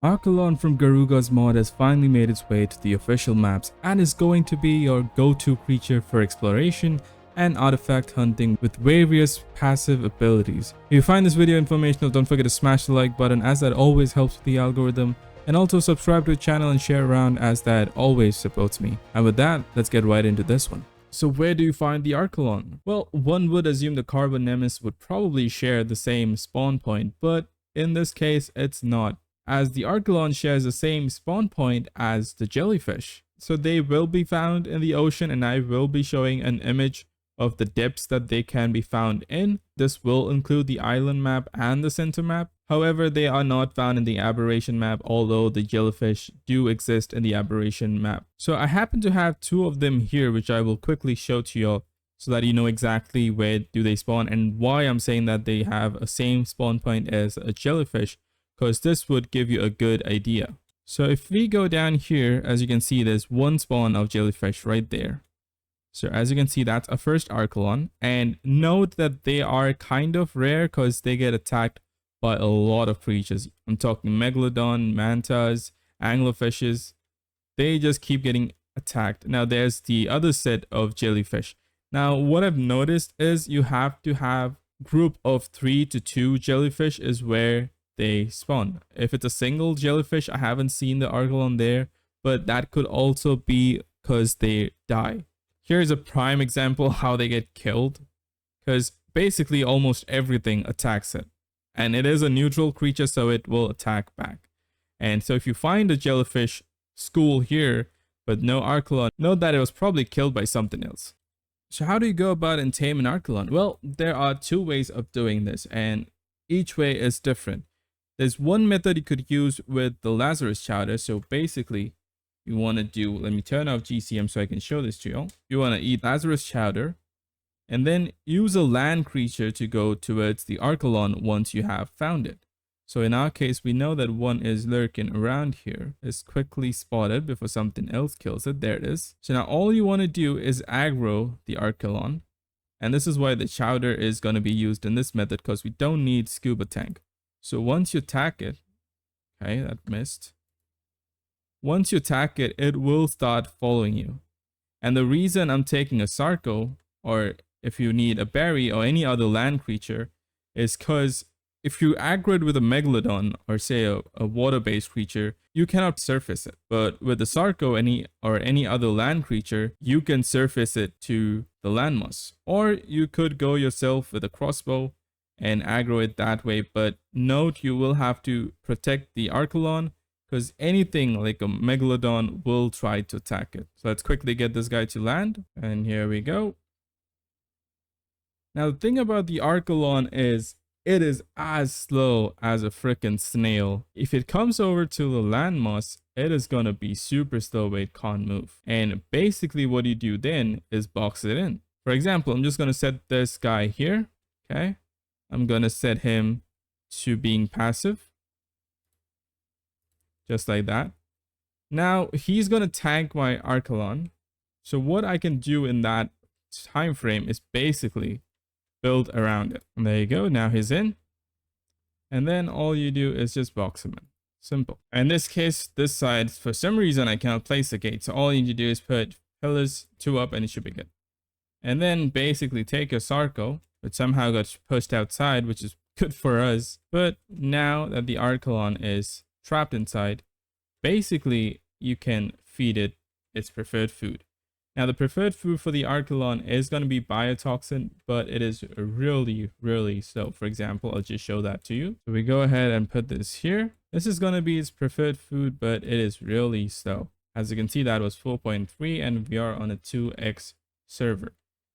Archelon from Garuga's mod has finally made its way to the official maps and is going to be your go-to creature for exploration and artifact hunting with various passive abilities. If you find this video informational, don't forget to smash the like button as that always helps with the algorithm, and also subscribe to the channel and share around as that always supports me. And with that, let's get right into this one. So where do you find the Archelon? Well, one would assume the Carbon Nemesis would probably share the same spawn point, but in this case, it's not, as the Archelon shares the same spawn point as the jellyfish. So they will be found in the ocean, and I will be showing an image of the depths that they can be found in. This will include the island map and the center map. However, they are not found in the aberration map, although the jellyfish do exist in the aberration map. So I happen to have two of them here, which I will quickly show to you all so that you know exactly where do they spawn and why I'm saying that they have a same spawn point as a jellyfish, because this would give you a good idea. So if we go down here, as you can see, there's one spawn of jellyfish right there. So as you can see, that's a first Archelon, and note that they are kind of rare because they get attacked by a lot of creatures. I'm talking Megalodon, mantas, anglerfishes. They just keep getting attacked. Now there's the other set of jellyfish. Now what I've noticed is you have to have group of 3 to 2 jellyfish is where they spawn. If it's a single jellyfish, I haven't seen the Archelon there, but that could also be because they die. Here's a prime example how they get killed, because basically almost everything attacks it, and it is a neutral creature, so it will attack back. And so if you find a jellyfish school here but no Archelon, note that it was probably killed by something else. So how do you go about in Tame an Archelon? Well, there are two ways of doing this, and each way is different. There's one method you could use with the Lazarus chowder. So basically you want to do, let me turn off GCM so I can show this to you all. You want to eat Lazarus chowder and then use a land creature to go towards the Archelon once you have found it. So in our case, we know that one is lurking around here. It's quickly spotted before something else kills it. There it is. So now all you want to do is aggro the Archelon. And this is why the chowder is going to be used in this method, because we don't need scuba tank. So once you attack it, okay, that missed. Once you attack it, it will start following you. And the reason I'm taking a Sarco, or if you need a berry or any other land creature, is because if you aggro it with a Megalodon or say a water-based creature, you cannot surface it. But with the Sarco or any other land creature, you can surface it to the landmass. Or you could go yourself with a crossbow and aggro it that way. But note, you will have to protect the Archelon, because anything like a Megalodon will try to attack it. So let's quickly get this guy to land. And here we go. Now the thing about the Archelon is it is as slow as a freaking snail. If it comes over to the landmass, it is going to be super slow where it can't move. And basically what you do then is box it in. For example, I'm just going to set this guy here. Okay. I'm going to set him to being passive. Just like that. Now he's going to tank my Archelon. So what I can do in that time frame is basically build around it. And there you go. Now he's in. And then all you do is just box him in. Simple. In this case, this side, for some reason, I cannot place a gate. So all you need to do is put pillars 2 up and it should be good. And then basically take your Sarco, which somehow got pushed outside, which is good for us. But now that the Archelon is trapped inside, basically you can feed it its preferred food. Now the preferred food for the Archelon is going to be biotoxin, but it is really slow. For example, I'll just show that to you. So we go ahead and put this here. This is going to be its preferred food, but it is really slow. As you can see, that was 4.3 and we are on a 2x server.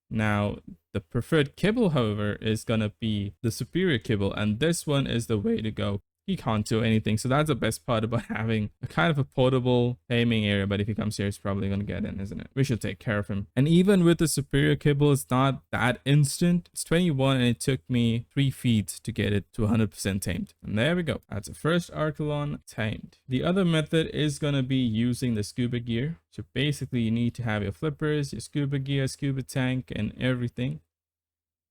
Now the preferred kibble, however, is going to be the superior kibble, and this one is the way to go. He can't do anything, so that's the best part about having a kind of a portable taming area. But if he comes here, it's probably going to get in, isn't it? We should take care of him. And even with the superior kibble, it's not that instant. It's 21 and it took me 3 feeds to get it to 100% tamed. And there we go. That's the first Archelon tamed. The other method is going to be using the scuba gear. So basically you need to have your flippers, your scuba gear, scuba tank, and everything.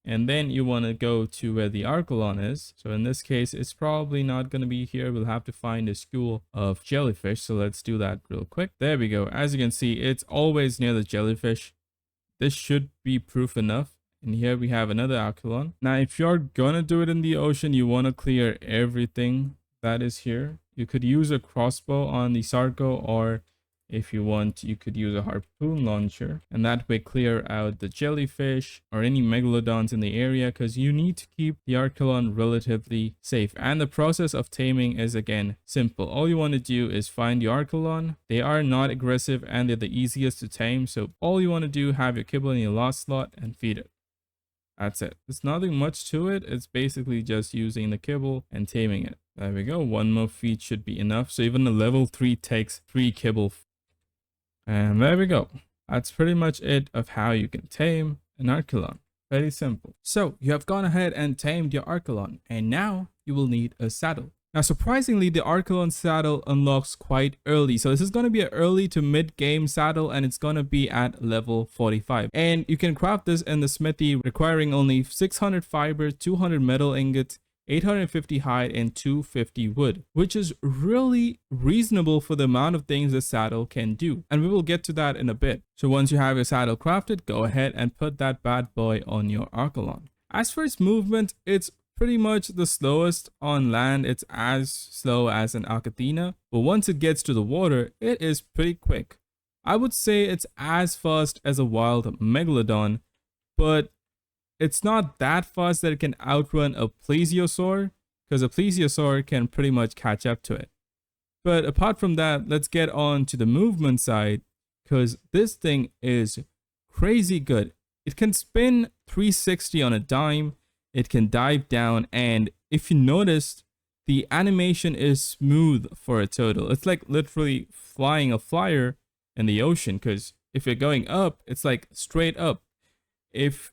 And then you want to go to where the Archelon is. So in this case, it's probably not going to be here. We'll have to find a school of jellyfish. So let's do that real quick. There we go. As you can see, it's always near the jellyfish. This should be proof enough. And here we have another Archelon. Now, if you're going to do it in the ocean, you want to clear everything that is here. You could use a crossbow on the Sarco, or if you want, you could use a harpoon launcher, and that way clear out the jellyfish or any megalodons in the area, because you need to keep the Archelon relatively safe. And the process of taming is again simple. All you want to do is find the Archelon. They are not aggressive and they're the easiest to tame. So all you want to do, have your kibble in your last slot and feed it. That's it. There's nothing much to it. It's basically just using the kibble and taming it. There we go. One more feed should be enough. So even a level 3 takes 3 kibble. And there we go. That's pretty much it of how you can tame an Archelon. Very simple. So you have gone ahead and tamed your Archelon, and now you will need a saddle. Now surprisingly, the Archelon saddle unlocks quite early. So this is going to be an early to mid game saddle, and it's going to be at level 45. And you can craft this in the smithy, requiring only 600 fiber, 200 metal ingots, 850 hide, and 250 wood, which is really reasonable for the amount of things the saddle can do. And we will get to that in a bit. So once you have your saddle crafted, go ahead and put that bad boy on your Archelon. As for its movement, it's pretty much the slowest on land. It's as slow as an Arcathena, but once it gets to the water, it is pretty quick. I would say it's as fast as a wild Megalodon, but it's not that fast that it can outrun a Plesiosaur, because a Plesiosaur can pretty much catch up to it. But apart from that, let's get on to the movement side, because this thing is crazy good. It can spin 360 on a dime, it can dive down, and if you noticed, the animation is smooth for a turtle. It's like literally flying a flyer in the ocean, because if you're going up, it's like straight up. If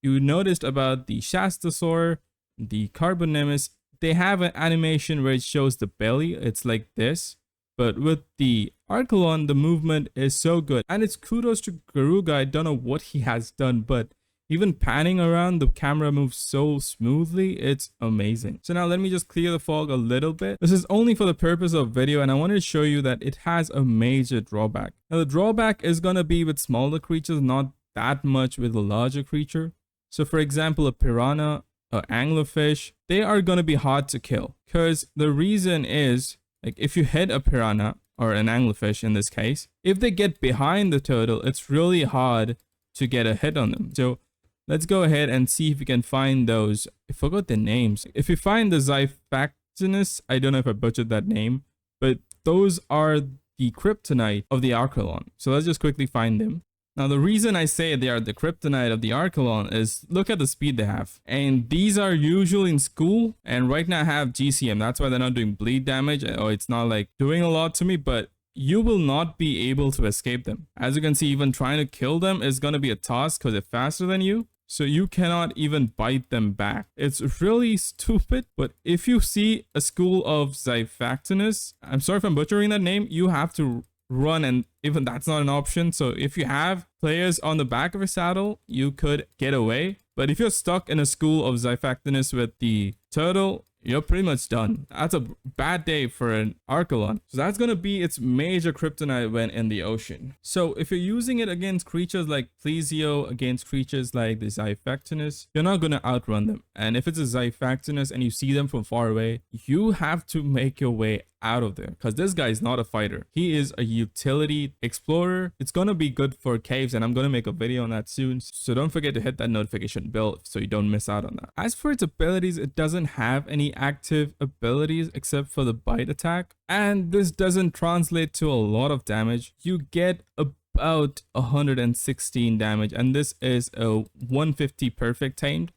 you noticed about the Shastasaur, the Carbonemus, they have an animation where it shows the belly. It's like this. But with the Archelon, the movement is so good. And it's kudos to Garuga. I don't know what he has done, but even panning around, the camera moves so smoothly. It's amazing. So now let me just clear the fog a little bit. This is only for the purpose of video, and I wanted to show you that it has a major drawback. Now the drawback is going to be with smaller creatures, not that much with a larger creature. So for example, a piranha, an anglerfish, they are going to be hard to kill, because the reason is, like, if you hit a piranha or an anglerfish in this case, if they get behind the turtle, it's really hard to get a hit on them. So let's go ahead and see if we can find those. I forgot the names. If you find the Xiphactinus, I don't know if I butchered that name, but those are the Kryptonite of the Archelon. So let's just quickly find them. Now, the reason I say they are the Kryptonite of the Archelon is look at the speed they have. And these are usually in school, and right now I have GCM. That's why they're not doing bleed damage, or it's not like doing a lot to me, but you will not be able to escape them. As you can see, even trying to kill them is going to be a task because they're faster than you. So you cannot even bite them back. It's really stupid, but if you see a school of Xiphactinus, I'm sorry if I'm butchering that name, you have to run, and even that's not an option. So if you have players on the back of a saddle, you could get away. But if you're stuck in a school of Xiphactinus with the turtle, you're pretty much done. That's a bad day for an Archelon. So that's going to be its major kryptonite when in the ocean. So if you're using it against creatures like Plesio, against creatures like the Xiphactinus, you're not going to outrun them. And if it's a Xiphactinus and you see them from far away, you have to make your way out of there, because this guy is not a fighter. He is a utility explorer. It's going to be good for caves, and I'm going to make a video on that soon. So don't forget to hit that notification bell so you don't miss out on that. As for its abilities, it doesn't have any active abilities except for the bite attack, and this doesn't translate to a lot of damage. You get about 116 damage, and this is a 150 perfect tamed.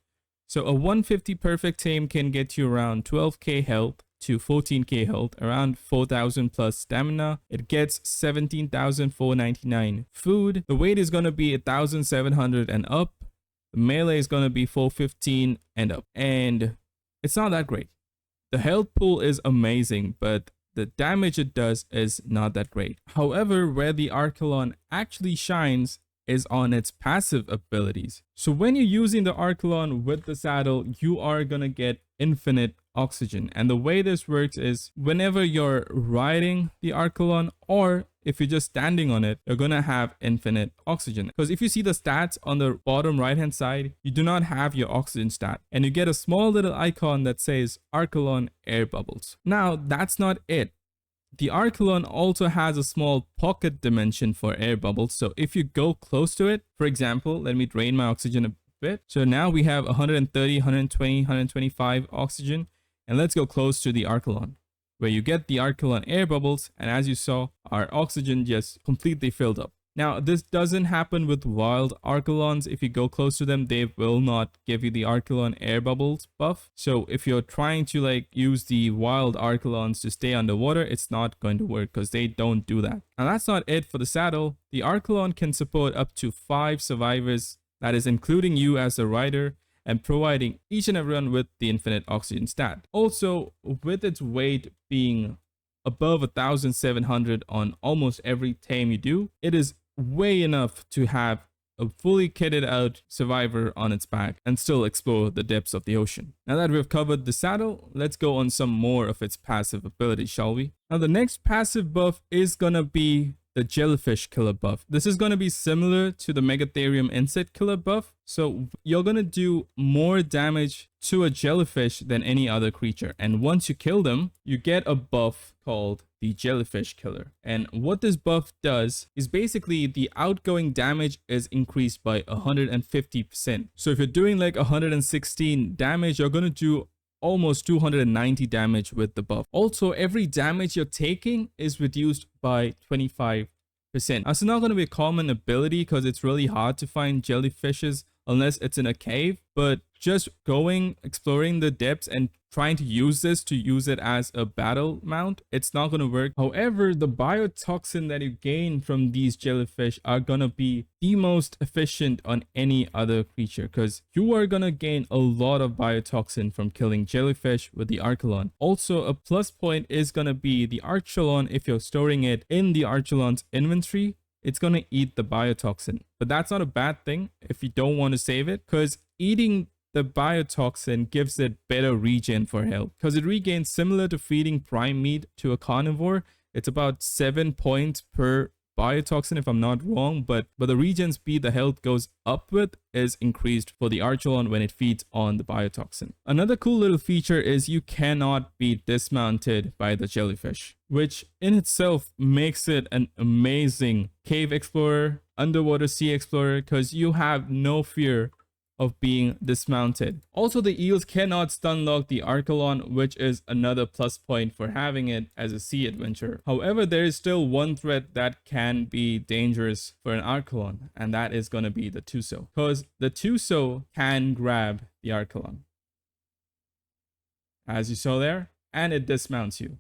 So a 150 perfect tame can get you around 12k health to 14k health, around 4,000 plus stamina. It gets 17,499 food. The weight is going to be 1,700 and up. The melee is going to be 415 and up, and it's not that great. The health pool is amazing, but the damage it does is not that great. However, where the Archelon actually shines is on its passive abilities. So when you're using the Archelon with the saddle, you are gonna get infinite oxygen. And the way this works is whenever you're riding the Archelon, or if you're just standing on it, you're gonna have infinite oxygen. Because if you see the stats on the bottom right hand side, you do not have your oxygen stat, and you get a small little icon that says Archelon air bubbles. Now that's not it. The Archelon also has a small pocket dimension for air bubbles. So if you go close to it, for example, let me drain my oxygen a bit. So now we have 130, 120, 125 oxygen. And let's go close to the Archelon, where you get the Archelon air bubbles. And as you saw, our oxygen just completely filled up. Now, this doesn't happen with wild Archelons. If you go close to them, they will not give you the Archelon air bubbles buff. So if you're trying to use the wild Archelons to stay underwater, it's not going to work because they don't do that. And that's not it for the saddle. The Archelon can support up to 5 survivors, that is including you as a rider, and providing each and everyone with the infinite oxygen stat. Also, with its weight being above 1,700 on almost every tame you do, it is way enough to have a fully kitted out survivor on its back and still explore the depths of the ocean. Now that we've covered the saddle, let's go on some more of its passive abilities, shall we? Now the next passive buff is gonna be the jellyfish killer buff. This is going to be similar to the Megatherium insect killer buff. So you're going to do more damage to a jellyfish than any other creature. And once you kill them, you get a buff called the jellyfish killer. And what this buff does is basically the outgoing damage is increased by 150%. So if you're doing 116 damage, you're going to do almost 290 damage with the buff. Also, every damage you're taking is reduced by 25%. Now, it's not going to be a common ability because it's really hard to find jellyfishes unless it's in a cave, but just exploring the depths and trying to use it as a battle mount, it's not going to work. However, the biotoxin that you gain from these jellyfish are going to be the most efficient on any other creature, because you are going to gain a lot of biotoxin from killing jellyfish with the Archelon. Also, a plus point is going to be the Archelon. If you're storing it in the Archelon's inventory, it's going to eat the biotoxin. But that's not a bad thing if you don't want to save it, because eating the biotoxin gives it better regen for health, because it regains similar to feeding prime meat to a carnivore. It's about 7 points per biotoxin if I'm not wrong, but the regen speed the health goes up with is increased for the Archelon when it feeds on the biotoxin. Another cool little feature is you cannot be dismounted by the jellyfish, which in itself makes it an amazing cave explorer, underwater sea explorer, because you have no fear of being dismounted. Also, the eels cannot stun lock the Archelon, which is another plus point for having it as a sea adventure. However, there is still one threat that can be dangerous for an Archelon, and that is going to be the Tuso, because the Tuso can grab the Archelon, as you saw there, and it dismounts you.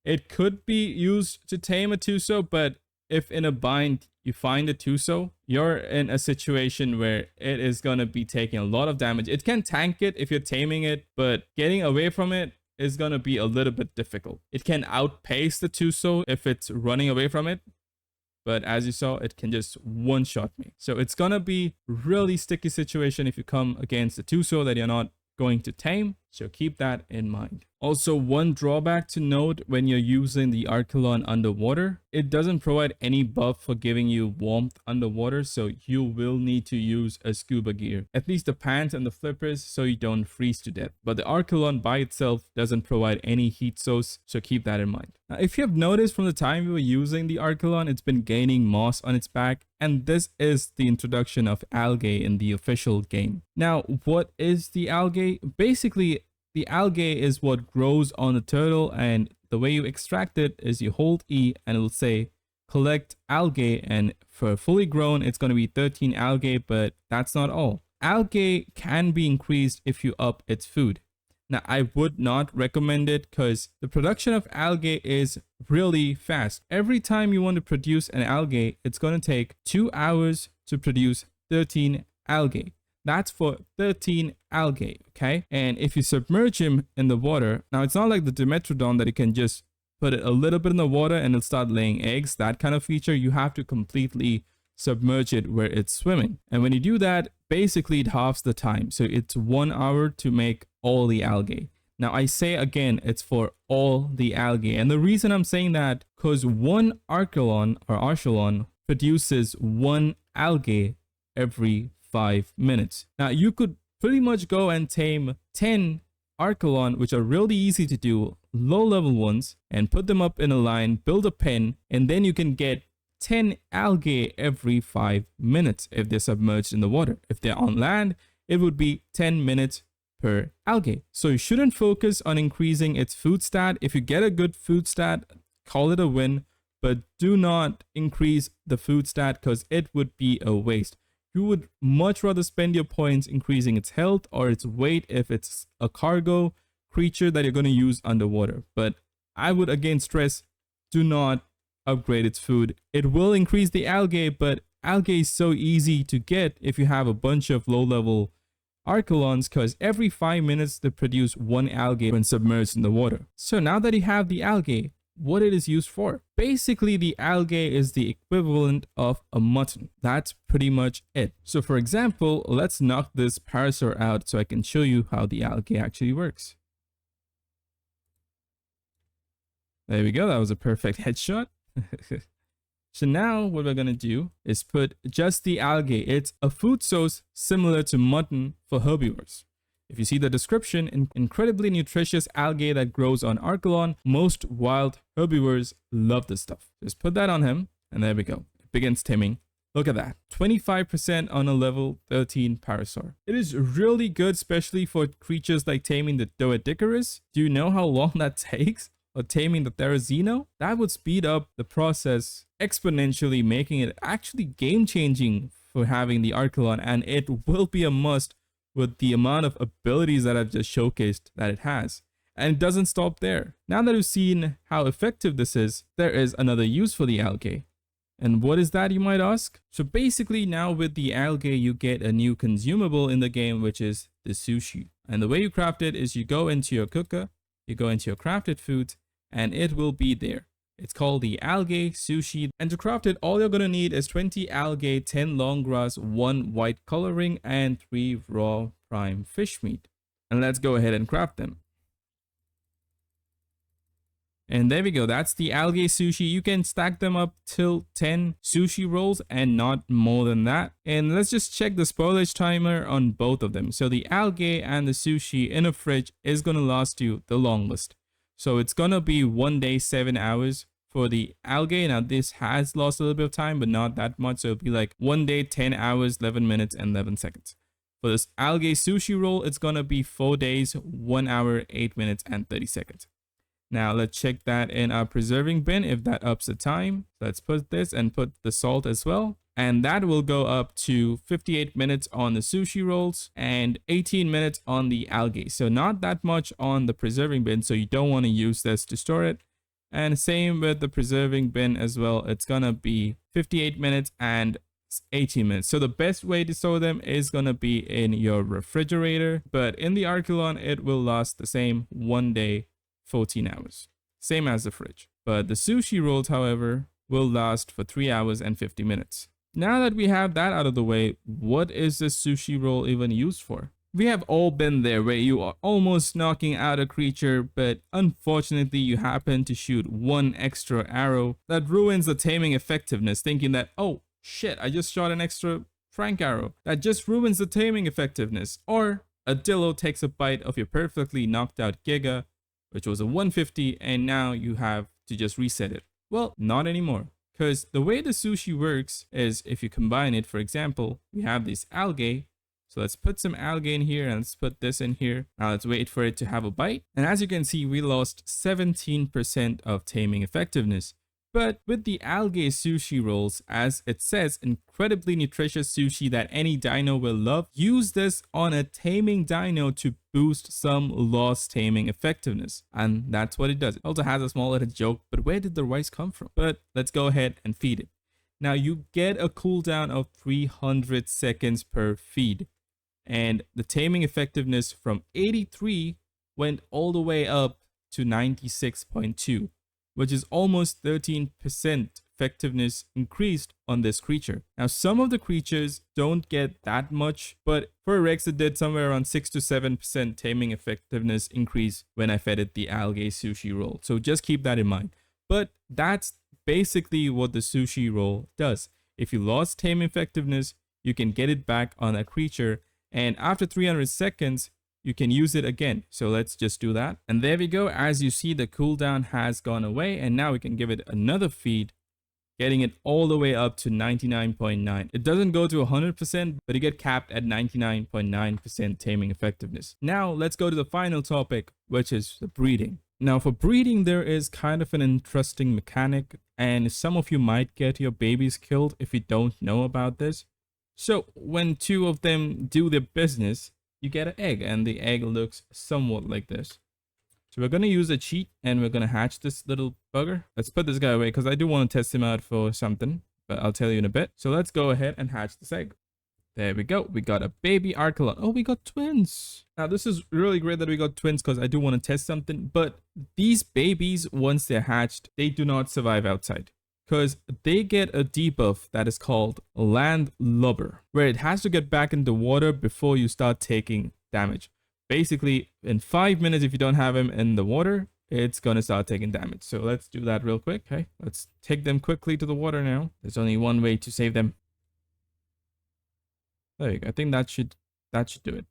It could be used to tame a Tuso, but if in a bind you find a Tuso, you're in a situation where it is going to be taking a lot of damage. It can tank it if you're taming it, but getting away from it is going to be a little bit difficult. It can outpace the Tuso if it's running away from it, but as you saw, it can just one-shot me. So it's going to be really sticky situation if you come against the Tuso that you're not going to tame. So keep that in mind. Also, one drawback to note when you're using the Archelon underwater, it doesn't provide any buff for giving you warmth underwater, so you will need to use a scuba gear, at least the pants and the flippers, so you don't freeze to death. But the Archelon by itself doesn't provide any heat source, so keep that in mind. Now, if you have noticed from the time we were using the Archelon, it's been gaining moss on its back, and this is the introduction of algae in the official game. Now, what is the algae? Basically, the algae is what grows on the turtle, and the way you extract it is you hold E and it will say collect algae, and for fully grown it's going to be 13 algae, but that's not all. Algae can be increased if you up its food. Now, I would not recommend it because the production of algae is really fast. Every time you want to produce an algae, it's going to take 2 hours to produce 13 algae. That's for 13 algae, okay? And if you submerge him in the water, now it's not like the Dimetrodon that you can just put it a little bit in the water and it'll start laying eggs, that kind of feature. You have to completely submerge it where it's swimming. And when you do that, basically it halves the time. So it's 1 hour to make all the algae. Now I say again, it's for all the algae. And the reason I'm saying that, because one Archelon produces 1 algae every 5 minutes. Now you could pretty much go and tame 10 Archelon, which are really easy to do, low level ones, and put them up in a line, build a pen, and then you can get 10 algae every 5 minutes if they're submerged in the water. If they're on land, it would be 10 minutes per algae. So you shouldn't focus on increasing its food stat. If you get a good food stat, call it a win, but do not increase the food stat because it would be a waste. You would much rather spend your points increasing its health or its weight if it's a cargo creature that you're going to use underwater. But I would again stress, do not upgrade its food. It will increase the algae, but algae is so easy to get if you have a bunch of low level Archelons, because every 5 minutes they produce 1 algae when submerged in the water. So now that you have the algae, what it is used for? Basically, the algae is the equivalent of a mutton. That's pretty much it. So for example, let's knock this parasaur out so I can show you how the algae actually works. There we go. That was a perfect headshot. So now what we're going to do is put just the algae. It's a food source similar to mutton for herbivores. If you see the description, an incredibly nutritious algae that grows on Archelon. Most wild herbivores love this stuff. Just put that on him, and there we go. It begins taming. Look at that. 25% on a level 13 parasaur. It is really good, especially for creatures like taming the Doedicarus. Do you know how long that takes? Or taming the Therizino? That would speed up the process exponentially, making it actually game-changing for having the Archelon, and it will be a must with the amount of abilities that I've just showcased that it has. And it doesn't stop there. Now that we've seen how effective this is, there is another use for the algae. And what is that, you might ask? So basically now with the algae, you get a new consumable in the game, which is the sushi. And the way you craft it is you go into your cooker, you go into your crafted foods, and it will be there. It's called the Algae Sushi. And to craft it, all you're going to need is 20 algae, 10 long grass, 1 white coloring, and 3 raw prime fish meat. And let's go ahead and craft them. And there we go. That's the Algae Sushi. You can stack them up till 10 sushi rolls and not more than that. And let's just check the spoilage timer on both of them. So the algae and the sushi in a fridge is going to last you the longest. So it's going to be 1 day, 7 hours for the algae. Now this has lost a little bit of time, but not that much. So it'll be like 1 day, 10 hours, 11 minutes, and 11 seconds. For this algae sushi roll, it's going to be 4 days, 1 hour, 8 minutes, and 30 seconds. Now let's check that in our preserving bin if that ups the time. Let's put this and put the salt as well. And that will go up to 58 minutes on the sushi rolls and 18 minutes on the algae. So not that much on the preserving bin. So you don't want to use this to store it. And same with the preserving bin as well. It's going to be 58 minutes and 18 minutes. So the best way to store them is going to be in your refrigerator. But in the Archelon, it will last the same 1 day, 14 hours. Same as the fridge. But the sushi rolls, however, will last for 3 hours and 50 minutes. Now that we have that out of the way, what is this sushi roll even used for? We have all been there where you are almost knocking out a creature, but unfortunately you happen to shoot 1 extra arrow that ruins the taming effectiveness, thinking that, oh shit, I just shot an extra Frank arrow. That just ruins the taming effectiveness. Or a Dillo takes a bite of your perfectly knocked out Giga, which was a 150, and now you have to just reset it. Well, not anymore. Because the way the sushi works is if you combine it, for example, we have this algae. So let's put some algae in here and let's put this in here. Now let's wait for it to have a bite. And as you can see, we lost 17% of taming effectiveness. But with the algae sushi rolls, as it says, incredibly nutritious sushi that any dino will love, use this on a taming dino to boost some lost taming effectiveness. And that's what it does. It also has a small little joke, but where did the rice come from? But let's go ahead and feed it. Now you get a cooldown of 300 seconds per feed. And the taming effectiveness from 83 went all the way up to 96.2. which is almost 13% effectiveness increased on this creature. Now, some of the creatures don't get that much, but for Rex, it did somewhere around 6 to 7% taming effectiveness increase when I fed it the Algae Sushi roll. So just keep that in mind. But that's basically what the sushi roll does. If you lost tame effectiveness, you can get it back on a creature, and after 300 seconds, you can use it again. So let's just do that. And there we go. As you see, the cooldown has gone away, and now we can give it another feed, getting it all the way up to 99.9. It doesn't go to 100%, but you get capped at 99.9% taming effectiveness. Now let's go to the final topic, which is the breeding. Now for breeding, there is kind of an interesting mechanic, and some of you might get your babies killed if you don't know about this. So when two of them do their business, you get an egg, and the egg looks somewhat like this. So we're going to use a cheat, and we're going to hatch this little bugger. Let's put this guy away because I do want to test him out for something, but I'll tell you in a bit. So let's go ahead and hatch this egg. There we go. We got a baby Archelon. Oh, we got twins. Now, this is really great that we got twins because I do want to test something. But these babies, once they're hatched, they do not survive outside, because they get a debuff that is called Land Lubber, where it has to get back into water before you start taking damage. Basically, in 5 minutes, if you don't have him in the water, it's going to start taking damage. So let's do that real quick. Okay, let's take them quickly to the water now. There's only one way to save them. There you go. I think that should do it.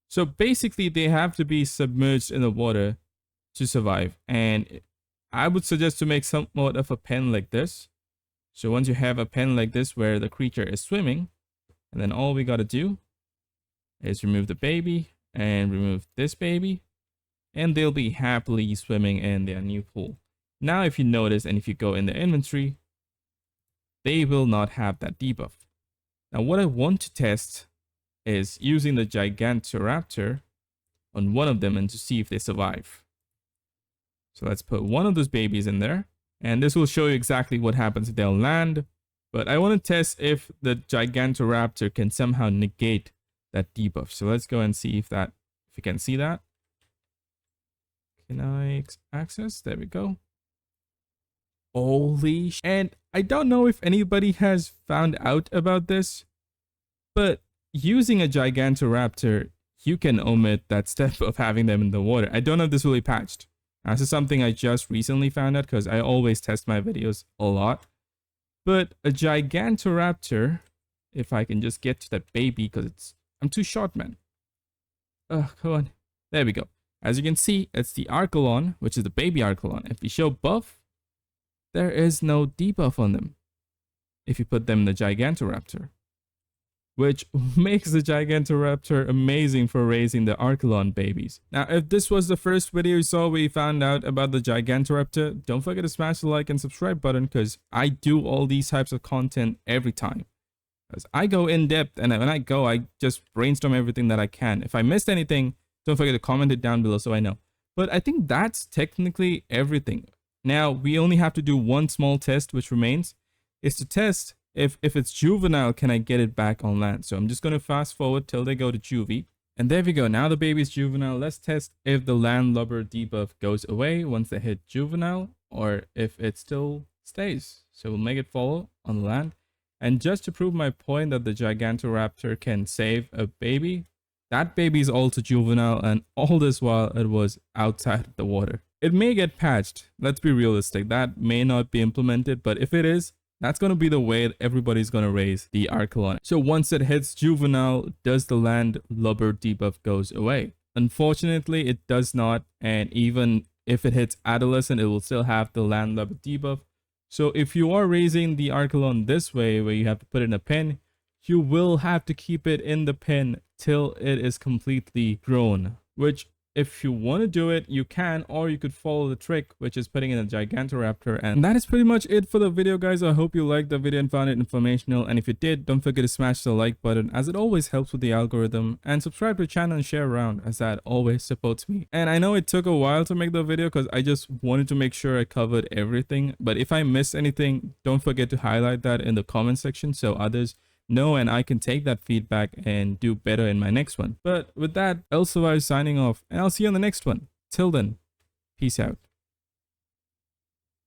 So basically, they have to be submerged in the water to survive. And I would suggest to make somewhat of a pen like this. So once you have a pen like this where the creature is swimming, and then all we got to do is remove the baby and remove this baby, and they'll be happily swimming in their new pool. Now, if you notice, and if you go in the inventory, they will not have that debuff. Now, what I want to test is using the Gigantoraptor on one of them and to see if they survive. So let's put one of those babies in there, and this will show you exactly what happens if they'll land. But I want to test if the Gigantoraptor can somehow negate that debuff. So let's go and see if you can see that. Can I access? There we go. Holy sh! And I don't know if anybody has found out about this, but using a Gigantoraptor, you can omit that step of having them in the water. I don't know if this will be patched. This is something I just recently found out because I always test my videos a lot. But a Gigantoraptor, if I can just get to that baby, because I'm too short, man. Oh, come on. There we go. As you can see, it's the Archelon, which is the baby Archelon. If we show buff, there is no debuff on them if you put them in the Gigantoraptor, which makes the Gigantoraptor amazing for raising the Archelon babies. Now, if this was the first video you saw where you found out about the Gigantoraptor, don't forget to smash the like and subscribe button, because I do all these types of content every time. As I go in depth, and when I go, I just brainstorm everything that I can. If I missed anything, don't forget to comment it down below so I know. But I think that's technically everything. Now, we only have to do one small test, which remains, is to test if it's juvenile, can I get it back on land? So I'm just going to fast forward till they go to juvie. And there we go. Now the baby's juvenile. Let's test if the land lubber debuff goes away once they hit juvenile, or if it still stays. So we'll make it follow on the land. And just to prove my point that the Gigantoraptor can save a baby, that baby is also juvenile, and all this while it was outside the water. It may get patched. Let's be realistic. That may not be implemented, but if it is, that's going to be the way that everybody's going to raise the Archelon. So once it hits juvenile, does the land lubber debuff goes away? Unfortunately, it does not. And even if it hits adolescent, it will still have the land lubber debuff. So if you are raising the Archelon this way, where you have to put it in a pen, you will have to keep it in the pen till it is completely grown, which if you want to do it, you can, or you could follow the trick, which is putting in a Gigantoraptor. And that is pretty much it for the video, guys. I hope you liked the video and found it informational. And if you did, don't forget to smash the like button, as it always helps with the algorithm. And subscribe to the channel and share around, as that always supports me. And I know it took a while to make the video because I just wanted to make sure I covered everything. But if I missed anything, don't forget to highlight that in the comment section so others know, and I can take that feedback and do better in my next one. But with that, I'll survive signing off, and I'll see you on the next one. Till then, peace out.